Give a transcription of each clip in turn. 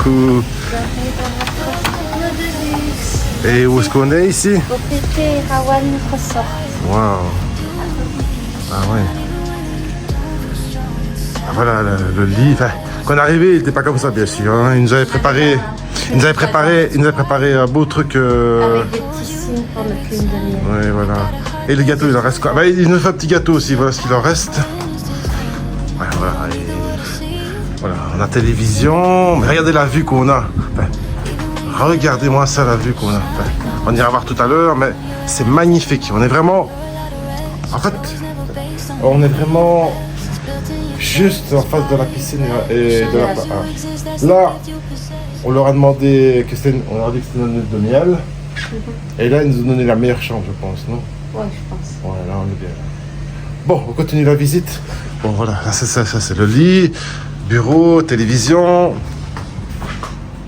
beaucoup. Et où est-ce qu'on est ici? Au PT Rawan Resort. Waouh. Ah ouais. Ah, voilà le lit. Enfin, quand on est arrivé, il n'était pas comme ça, bien sûr. Hein. Il nous avait préparé un beau truc. Avec des petits signes pour notre lune de miel. Ouais, voilà. Et le gâteau, il en reste quoi? Bah, il nous fait un petit gâteau aussi. Voilà ce qu'il en reste. Ouais, voilà. Et voilà. On a télévision. Mais regardez la vue qu'on a. Enfin, regardez-moi ça, la vue qu'on a. Enfin, on ira voir tout à l'heure, mais c'est magnifique. On est vraiment... En fait, on est vraiment juste en face de la piscine et de la... Là, on leur a demandé que c'était... On leur a dit que c'était une lune de miel. Et là, ils nous ont donné la meilleure chambre, je pense, non? Ouais, je pense. Ouais, là, on est bien. Bon, on continue la visite. Bon, voilà, là, c'est ça, c'est le lit, bureau, télévision.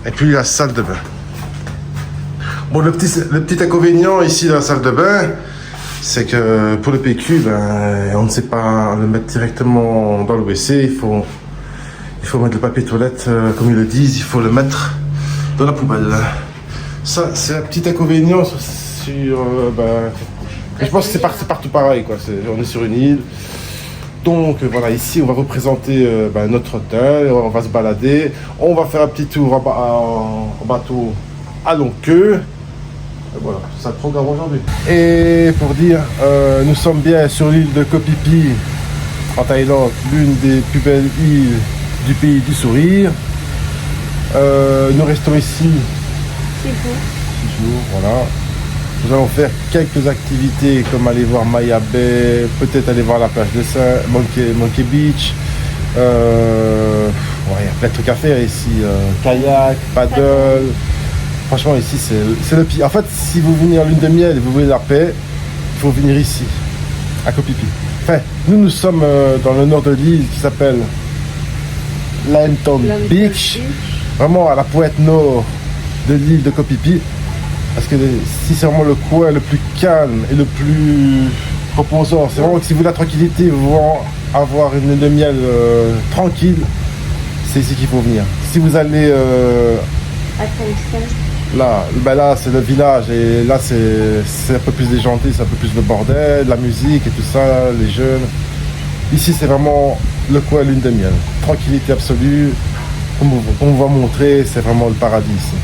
Et puis la salle de bain. Bon, le petit inconvénient ici dans la salle de bain, c'est que pour le PQ, ben, on ne sait pas le mettre directement dans le WC. Il faut mettre le papier toilette, comme ils le disent, il faut le mettre dans la poubelle. Ça, c'est un petit inconvénient sur ben, je pense que c'est partout pareil, quoi. On est sur une île. Donc voilà, ici on va vous présenter ben, notre hôtel, on va se balader, on va faire un petit tour en bateau à longue queue. Et voilà, c'est ça le programme aujourd'hui. Et pour dire, nous sommes bien sur l'île de Koh Phi Phi, en Thaïlande, l'une des plus belles îles du pays du sourire. Nous restons ici 6 jours. 6 jours, voilà. Nous allons faire quelques activités comme aller voir Maya Bay, peut-être aller voir la plage de Monkey Beach. Ouais, il y a plein de trucs à faire ici. Kayak, paddle. Franchement, ici, c'est le pire. En fait, si vous venez en lune de miel et vous voulez la paix, il faut venir ici, à Koh Phi Phi. Enfin, nous sommes dans le nord de l'île qui s'appelle Lamton Beach. Vraiment à la pointe nord de l'île de Koh Phi Phi. Parce que si c'est vraiment le coin le plus calme et le plus reposant, c'est vraiment que si vous voulez la tranquillité, vous voulez avoir une lune de miel tranquille, c'est ici qu'il faut venir. Si vous allez là, ben là c'est le village et là c'est un peu plus déjanté, c'est un peu plus le bordel, la musique et tout ça, les jeunes. Ici c'est vraiment le coin lune de miel, tranquillité absolue. Comme on va montrer, c'est vraiment le paradis ici.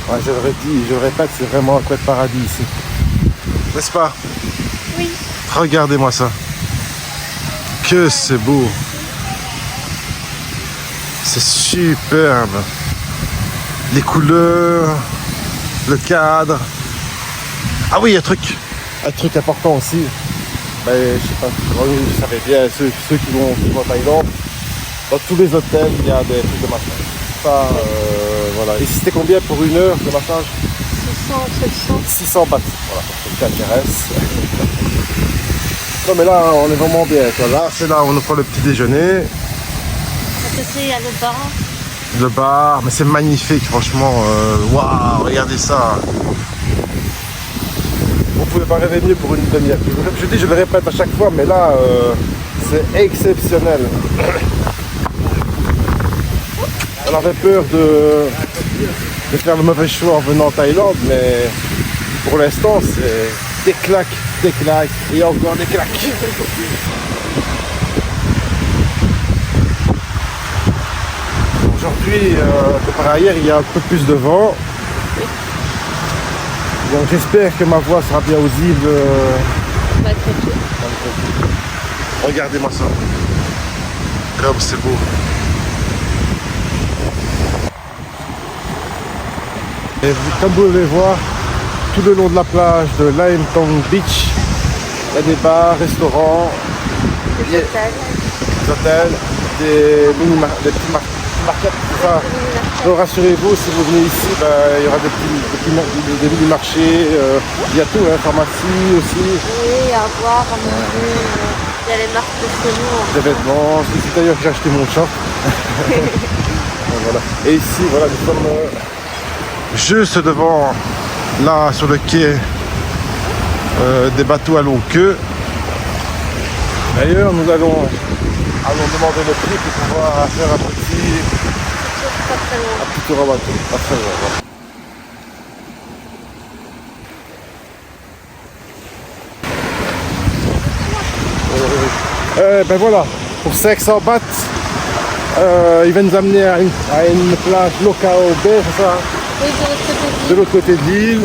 Ouais, je le redis, je le répète, c'est vraiment un coin de paradis ici. N'est-ce pas? Oui. Regardez-moi ça. Que c'est beau. C'est superbe. Les couleurs, le cadre. Ah oui, un truc important aussi. Ben, je sais pas, vous savez bien, ceux qui vont en Thaïlande, dans tous les hôtels, il y a des trucs de massage. Ça, voilà. Et c'était combien pour une heure de massage? 600, 700. 600 bahts. Voilà, pour ce qui t'intéresse. Non mais là, on est vraiment bien. Là, c'est là où on prend le petit déjeuner. À côté, il y a le bar. Le bar, mais c'est magnifique, franchement. Waouh, regardez ça. On pouvait pas rêver mieux pour une demi-heure. Je dis, je le répète à chaque fois, mais là, c'est exceptionnel. On avait peur de faire le mauvais choix en venant en Thaïlande, mais pour l'instant, c'est des claques et encore des claques. Aujourd'hui, par ailleurs, il y a un peu plus de vent. Donc j'espère que ma voix sera bien audible. Regardez-moi ça. Comme c'est beau. Et comme vous pouvez voir, tout le long de la plage de Lamton Beach, il y a des bars, restaurants, des hôtels, des petits markets, tout ça. Donc rassurez-vous, si vous venez ici, ben, il y aura des mini-marchés, il y a tout, hein, pharmacie aussi. Oui, à boire, à manger, il y a les marques de chez nous. Des vêtements, c'est ici d'ailleurs que j'ai acheté mon short. Voilà. Et ici, voilà, nous sommes juste devant, là, sur le quai des bateaux à longue queue. D'ailleurs, nous allons demander le prix pour pouvoir faire un petit tour en bateau. Pas très loin. Ben voilà, pour 500 bahts, il va nous amener à une plage locale baie, c'est ça? Oui, De l'autre côté de l'île.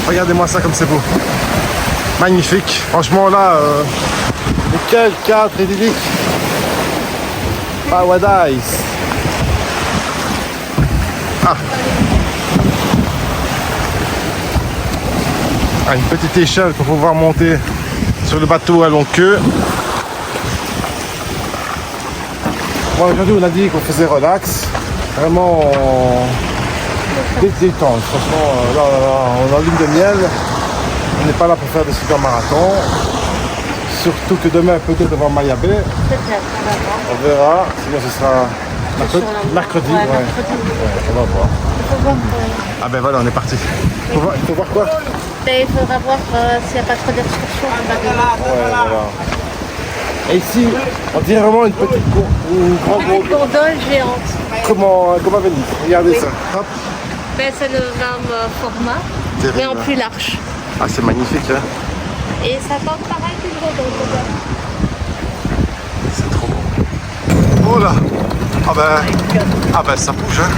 Regardez-moi ça comme c'est beau. Magnifique. Franchement là, quel cadre idyllique. Paradise. Ah. Ah, une petite échelle pour pouvoir monter sur le bateau à longue queue. Bon, aujourd'hui on a dit qu'on faisait relax. Vraiment détente. Franchement, là, on a lune de miel. On n'est pas là pour faire des super marathons. Surtout que demain, peut-être devant Mayabé. Peut-être, on va voir. On verra. Sinon, ce sera mercredi. Ouais, Ouais. mercredi. Ouais, on va voir. Il faut voir. Ah ben voilà, on est parti. Il faut voir quoi? Ben, il faudra voir s'il n'y a pas trop d'excursions. Ouais, voilà. Et ici, on dirait vraiment une petite une grande Une gondole géante. Comme à Venise. Regardez Oui. ça. Hop. Ben, c'est le même format, Terrible. mais en plus large. Ah, c'est magnifique, hein. Et ça tente pareil qu'une gondole. C'est trop beau. Oh là. Ah ben ça bouge, hein.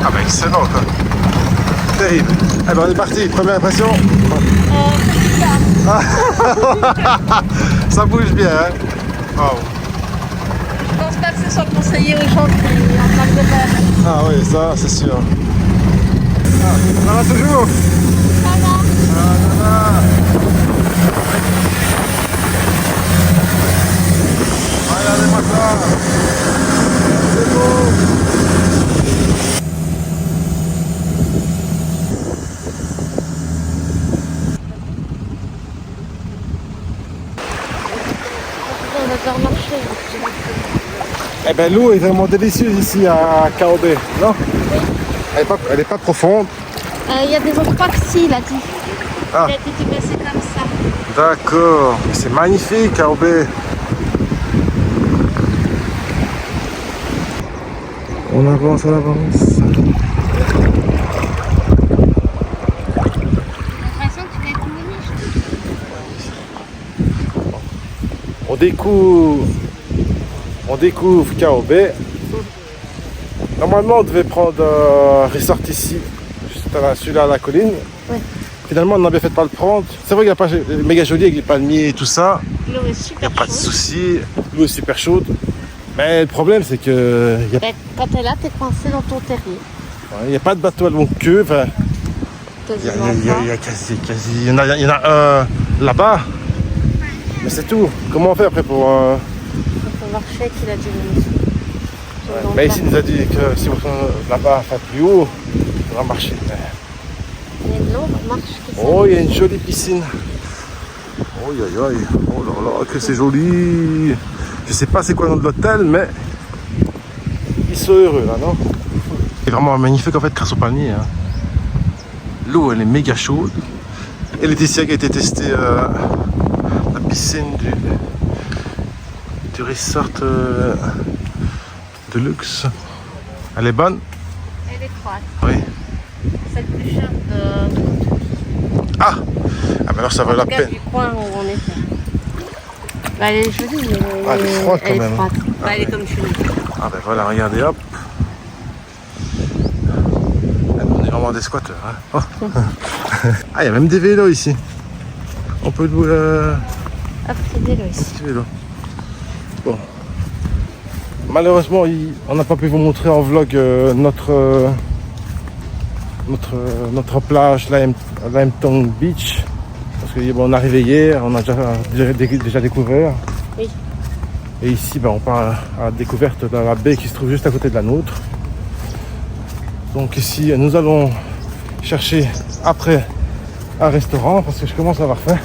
Ah ben excellent, quoi. Terrible. Eh ben on est parti. Première impression. Ça bouge bien, hein. Wow. Je pense pas que ce soit conseillé aux gens qui en train de faire. Ah oui, ça c'est sûr. Ah, ça va toujours. Ça va. Regardez-moi ça. C'est beau. On va devoir marcher. Eh ben l'eau est vraiment délicieuse ici à Kaobé, non? Elle est pas profonde. Il y a des endroits que si, il a dit. Ah. Il a dit de baisser comme ça. D'accord. C'est magnifique Kaobé. On avance. J'ai l'impression que tu vas être mini. On découvre Kaobé. Normalement, on devait prendre un resort ici, juste celui-là à la colline. Oui. Finalement, on n'a bien fait de pas le prendre. C'est vrai qu'il est méga joli avec les palmiers et tout ça. L'eau est Il n'y super a pas de chaude. souci. L'eau est super chaude. Mais le problème, c'est que il Ben, quand t'es là, t'es coincé dans ton terrier. n'y a pas de bateau à longue queue. Enfin, Quasiment il y pas. a quasi. Il y en a un là-bas. Mais c'est tout. Comment on fait après pour. Il faut marcher qu'il a dit minutes. Mais ici, il nous a dit que si on va là-bas, enfin plus haut, on va marcher. Il y a une longue marche qui Oh, il y a une jolie piscine. Oh, aïe, aïe. Oh là là, que c'est joli. Je sais pas c'est quoi le nom de l'hôtel, mais ils sont heureux là, non? C'est vraiment magnifique en fait grâce au palmier. Hein. L'eau, elle est méga chaude. Et Laetitia qui a été testée la piscine du resort de luxe. Elle est bonne? Elle est étroite. Oui. C'est le plus cher de... Ah! Ah, mais alors ça vaut la peine. du coin où on était. Bah, elle est jolie, mais Ah, elle est froide quand elle est même. froide. Ah, Bah, elle est oui. comme chez nous. Ah ben voilà, regardez, hop. On est vraiment des squatteurs. Hein. Oh. Ah, il y a même des vélos ici. On peut louer Hop, c'est des lois ici. petit vélo. Bon. Malheureusement, on n'a pas pu vous montrer en vlog notre plage, Limetown Beach. Parce que bon, on est arrivé hier, on a déjà découvert. Oui. Et ici, ben, on part à la découverte de la baie qui se trouve juste à côté de la nôtre. Donc ici, nous allons chercher après un restaurant parce que je commence à avoir faim.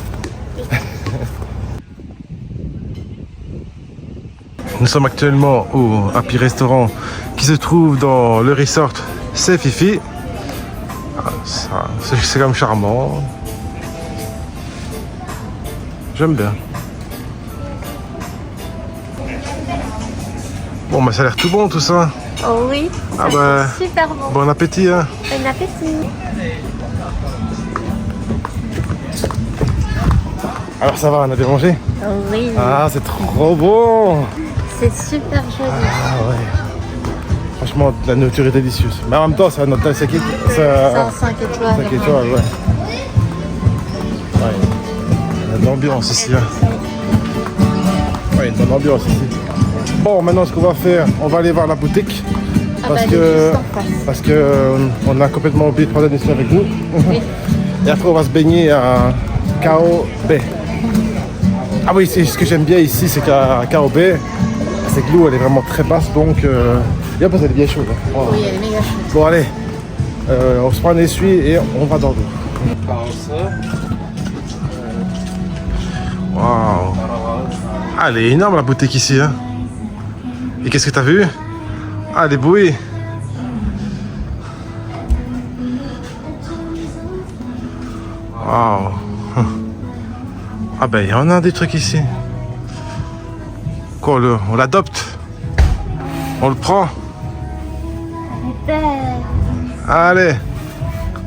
Nous sommes actuellement au Happy Restaurant qui se trouve dans le resort C'est Fifi. Ah, c'est quand même charmant. J'aime bien. Bon, bah ça a l'air tout bon tout ça. Oh oui, Ah bah, super bon. bon appétit, hein. Bon appétit. Alors ça va, on a bien mangé? Oh oui, Ah, c'est trop bon. c'est super joli. Ah ouais. Franchement, la nourriture est délicieuse. Mais en même temps, ça a notre 5 étoiles. C'est en 5 étoiles. 5 étoiles, ouais. Ouais. Il y a de l'ambiance ici, hein. Ouais, il y a une bonne ambiance ici. Bon, maintenant, ce qu'on va faire, on va aller voir la boutique. Parce elle est que, juste en face. parce que on a complètement oublié de prendre la décision avec nous. Oui. Et après, on va se baigner à Kao Bay. Ah oui, ce que j'aime bien ici, c'est qu'à Kao Bay, c'est que l'eau, elle est vraiment très basse, donc... Et après, elle est bien chaude. Hein. Voilà. Oui, elle est méga chaude. Bon, allez, on se prend un essuie et on va dans l'eau. Waouh! Ah, elle est énorme la boutique ici, hein. Et qu'est-ce que t'as vu? Ah, les bouées. Waouh! Ah ben, il y en a des trucs ici. Quoi, on l'adopte? On le prend? Allez!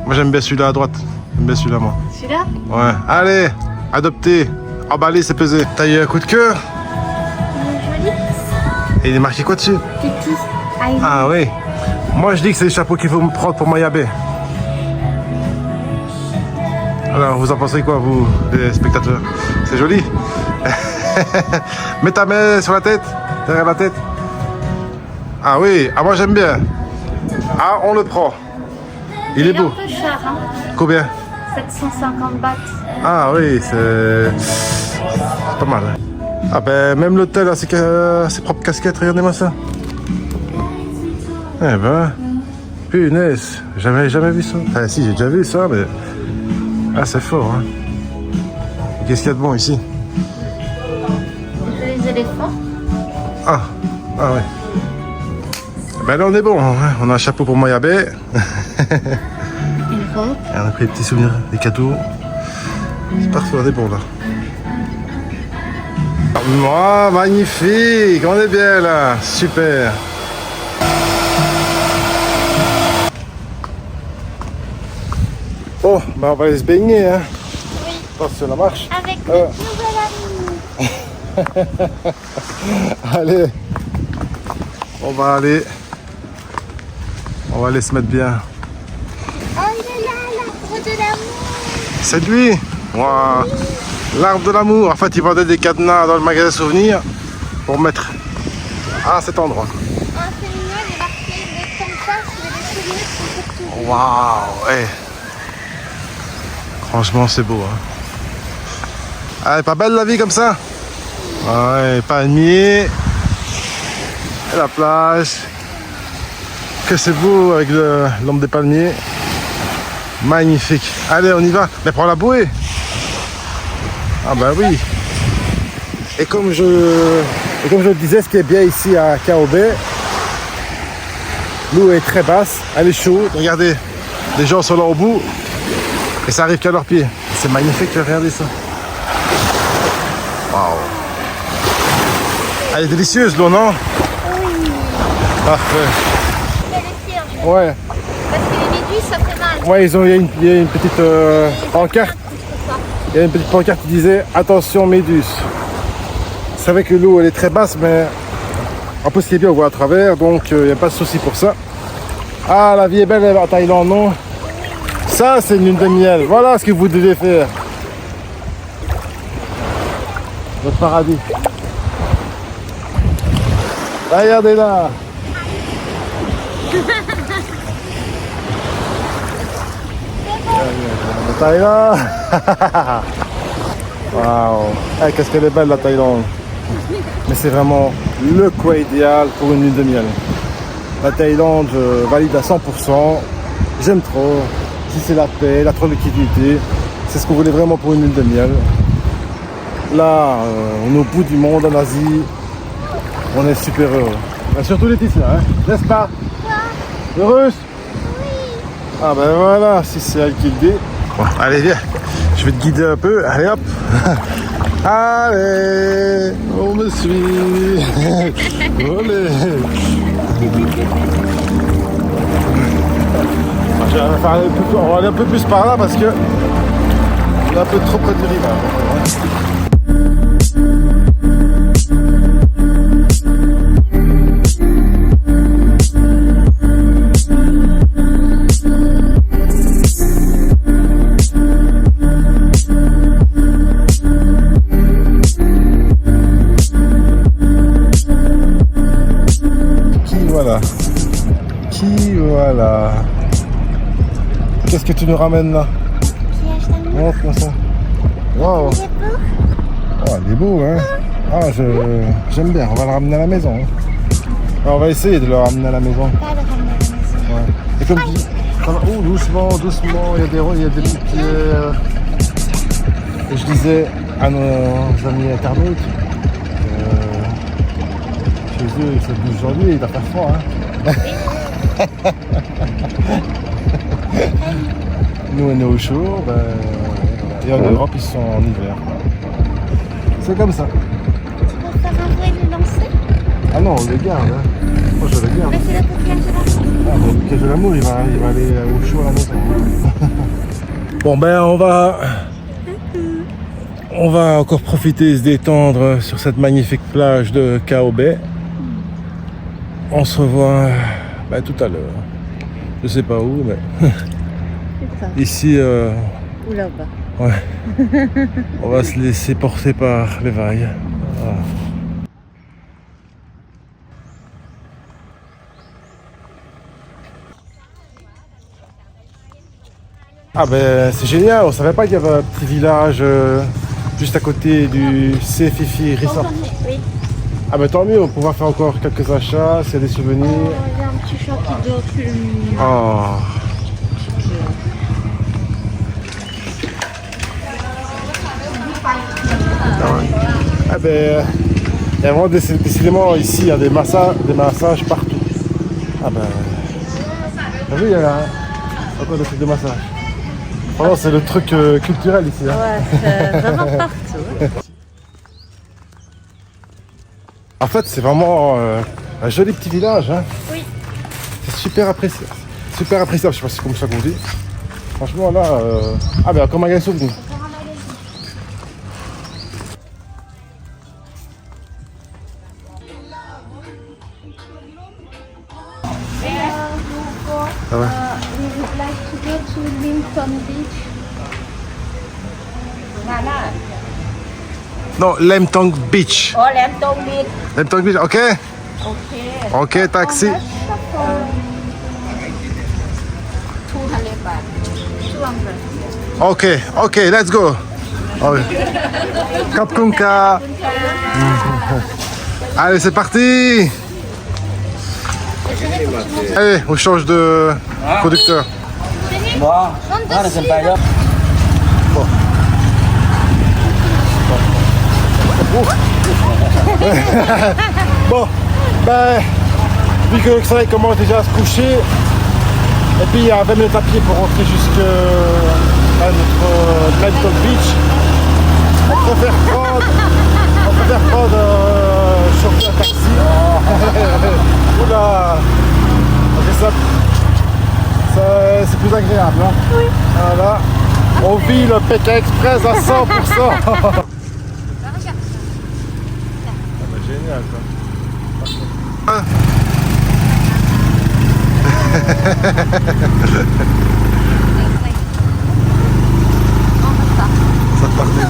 Moi, j'aime bien celui-là à droite. J'aime bien celui-là, moi. Celui-là? Ouais. Allez! Adopté! Emballé, c'est pesé. T'as eu un coup de cœur? Joli. Et il est marqué quoi dessus? Petit. Ah oui. Moi je dis que c'est le chapeau qu'il faut me prendre pour Mayabé. Alors vous en pensez quoi vous, les spectateurs? C'est joli. Mets ta main sur la tête, derrière la tête. Ah oui, ah moi j'aime bien. Ah on le prend. Il est beau. Un peu cher, hein. Combien? 750 bahts. Ah oui, c'est pas mal. Hein. Ah ben même l'hôtel a ses propres casquettes, regardez-moi ça. Eh ben, punaise, jamais vu ça. Enfin si, j'ai déjà vu ça, mais... Ah, c'est fort, hein. Qu'est-ce qu'il y a de bon ici? Les éléphants. Ah ouais. Ben là, on est bon, hein. On a un chapeau pour Mayabé. Une robe. Et on a pris des petits souvenirs, des cadeaux. C'est parfait, on est bon, là. Oh, magnifique, on est bien, là. Super. Bon, ben on va aller se baigner, hein. Oui. Attention, la marche. Avec notre nouvel ami. Allez, on va aller se mettre bien. Oh, il est là, l'arbre de l'amour. C'est lui. Wow. L'arbre de l'amour. En fait, il vendait des cadenas dans le magasin souvenirs pour mettre à cet endroit. Oh, c'est mignon, il est marqué ne tombe pas, c'est des souvenirs qui sont pour tout. Waouh. Hey. Franchement, c'est beau. Hein. Ah, elle est pas belle la vie comme ça? Ouais, palmier. Et la plage. Que c'est beau avec l'ombre des palmiers. Magnifique. Allez, on y va. Mais prends la bouée. Ah bah oui. Et comme je le disais, ce qui est bien ici à Kao Bay, l'eau est très basse, elle est chaude. Regardez, les gens sont là au bout et ça arrive qu'à leurs pieds. C'est magnifique, regardez ça. Waouh. Elle est délicieuse l'eau, non? Oui. Parfait. Vérifier, hein. Ouais. Parce que les méduses, ça fait mal. Ouais, il y a une petite pancarte. Il y a une petite pancarte qui disait attention méduse. C'est vrai que l'eau elle est très basse, mais en plus ce qui est bien on voit à travers, donc il n'y a pas de souci pour ça. Ah, la vie est belle en Thaïlande, non? Ça c'est une lune de miel, voilà ce que vous devez faire. Votre paradis. Regardez là. La Thaïlande. Waouh. Hey, qu'est-ce qu'elle est belle la Thaïlande. Mais c'est vraiment le coin idéal pour une lune de miel. La Thaïlande, je valide à 100%. J'aime trop. Si c'est la paix, la tranquillité, c'est ce qu'on voulait vraiment pour une lune de miel. Là, on est au bout du monde en Asie. On est super heureux. Et surtout Laetitia, hein, n'est-ce pas? Heureuse? Ah ben voilà, si c'est elle qui le dit. Bon, allez viens, je vais te guider un peu, allez hop. Allez, on me suit. Olé. Je vais faire on va aller un peu plus par là parce que on est un peu trop près du rivage. Qui voilà. Qu'est-ce que tu nous ramènes là? Montre-moi ça. Waouh. Oh, il est beau, hein. Ah, j'aime bien. On va le ramener à la maison. Hein. Alors, on va essayer de le ramener à la maison. Pas le ramener à la maison. Ouais. Et comme tu dis, oh, doucement, doucement. Il y a des petites pierres. Et je disais à nos amis internautes, chez eux, ça bouge aujourd'hui, il va faire froid. Hein. Nous on est au chaud, et en Europe ils sont en hiver. C'est comme ça. Tu peux faire un vrai le lancer? Ah non, on le garde. Hein. Moi je le garde. Mais c'est le coquillage de l'amour. Ah, le coquillage de l'amour, il va aller au chaud à la maison. Bon on va encore profiter et se détendre sur cette magnifique plage de Cao Bay. On se revoit tout à l'heure. Je sais pas où, mais ici, Ou là-bas. ouais. On va se laisser porter par les vagues. Voilà. Ah c'est génial, on savait pas qu'il y avait un petit village juste à côté du Sefifi Resort. Oui. Ah tant mieux, on pourra faire encore quelques achats, s'il y a des souvenirs. Oh, il y a un petit chat qui dort sur le mur. Oh. Ah il y a vraiment décidément ici, il y a des massages partout. Ah t'as vu, il y a encore des trucs de massage. Vraiment, c'est le truc culturel ici. Hein. Ouais, c'est vraiment partout. En fait, c'est vraiment un joli petit village. Hein. Oui. C'est super appréciable. Super appréciable, je sais pas si c'est comme ça qu'on dit. Franchement, là, comme un souvenir. Ah ouais. We would like to go to Limpton Beach. Non, Lemtong Beach. Oh, Limpton Beach. Lemtong Beach, ok? Ok. Ok, taxi. 200 baht. 200. Ok, let's go. Oh, oui. Kapkunka. Allez, c'est parti. Allez, on change de conducteur. Bon, vu que le soleil commence déjà à se coucher, et puis il y a 20 minutes à pied pour rentrer jusqu'à notre Lemtong Beach, on préfère prendre chauffer un taxi. Oula, c'est plus agréable. Hein. Oui. Voilà. On vit le Pékin Express à 100%. Génial quoi. Ça partait.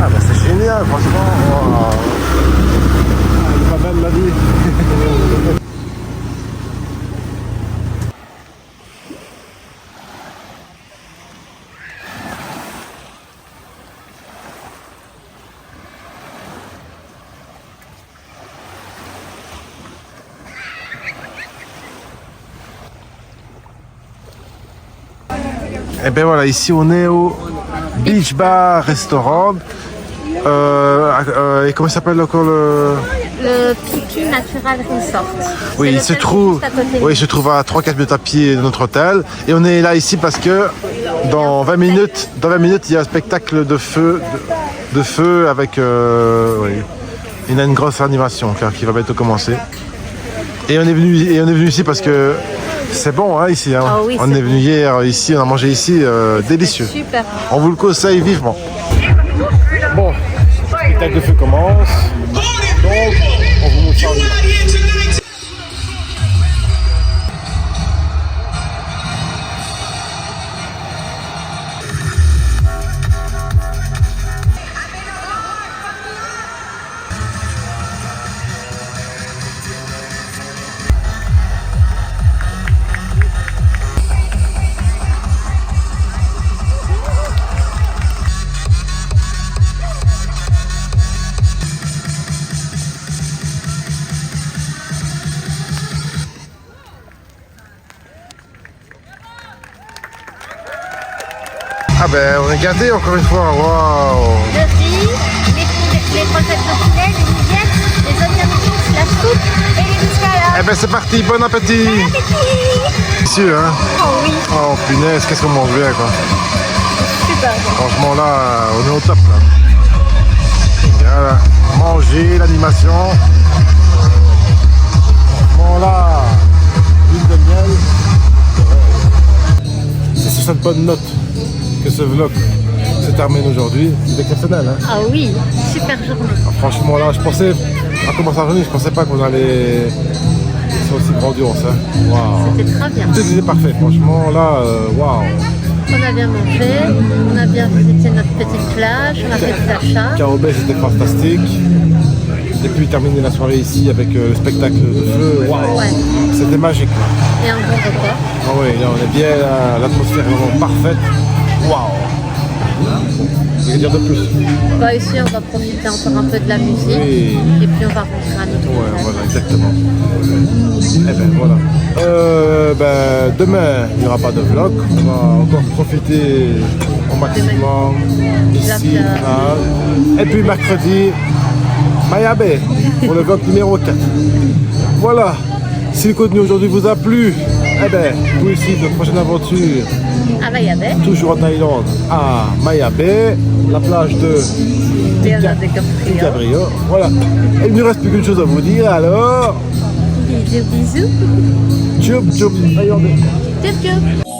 Ah c'est génial franchement. Wow. Elle est pas belle la vie. Et bien voilà, ici on est au Beach Bar Restaurant. Et comment s'appelle encore le Phi Natural Resort. Oui, il se trouve à 3-4 minutes à pied de notre hôtel. Et on est là ici parce que Dans 20 minutes, il y a un spectacle de feu, avec oui, il y a une grosse animation qui va bientôt commencer. Et on est venu ici parce que c'est bon hein, ici. Hein. Ah oui, on est venu hier ici, on a mangé ici, délicieux. Super. On vous le conseille vivement. Bon, le spectacle de feu commence. Donc, on vous montre ça. Ah ben on est gâtés encore une fois, waouh! Le riz, les croquettes de poulet, les mouillettes, les onions, la soupe et les biscuits. Eh ben c'est parti, bon appétit! Délicieux hein? Oh oui, Oh punaise, qu'est-ce qu'on mange bien quoi! super. Franchement là, on est au top là! Voilà, manger, l'animation! Franchement là, l'huile de miel! C'est sur cette bonne note que ce vlog se termine aujourd'hui. C'est exceptionnel hein? Ah oui, super journée. Ah, franchement là, je pensais, en commençant la journée, je pensais pas qu'on allait faire aussi grandiose hein. Waouh! C'était très bien. Tout était parfait, franchement là, waouh! On a bien mangé, on a bien visité notre petite plage, on a fait des achats. Carobé c'était fantastique. Et puis terminer la soirée ici avec le spectacle de feu. Waouh! Ouais. C'était magique. Et un bon repas. Ah oui, là on est bien, là, l'atmosphère est vraiment parfaite. Waouh! Je vais dire de plus. Bah ici on va profiter encore un peu de la musique Oui. et puis on va rentrer à notre Ouais, hôtel. voilà, exactement. Eh ben voilà. Demain, il n'y aura pas de vlog. On va encore profiter au maximum ici. La plage. Là. Et puis mercredi, Mayabé pour le vlog numéro 4. Voilà. Si le contenu aujourd'hui vous a plu, eh ben, vous ici, notre prochaine aventure, À Mayabé, toujours en Thaïlande, à Mayabé, la plage de Léonard DiCaprio. Cabrio. Voilà. Et il ne reste plus qu'une chose à vous dire, alors. Bisous, bisous. Tchoup tchoup, Thaïlandais. Tchoup, tchoup.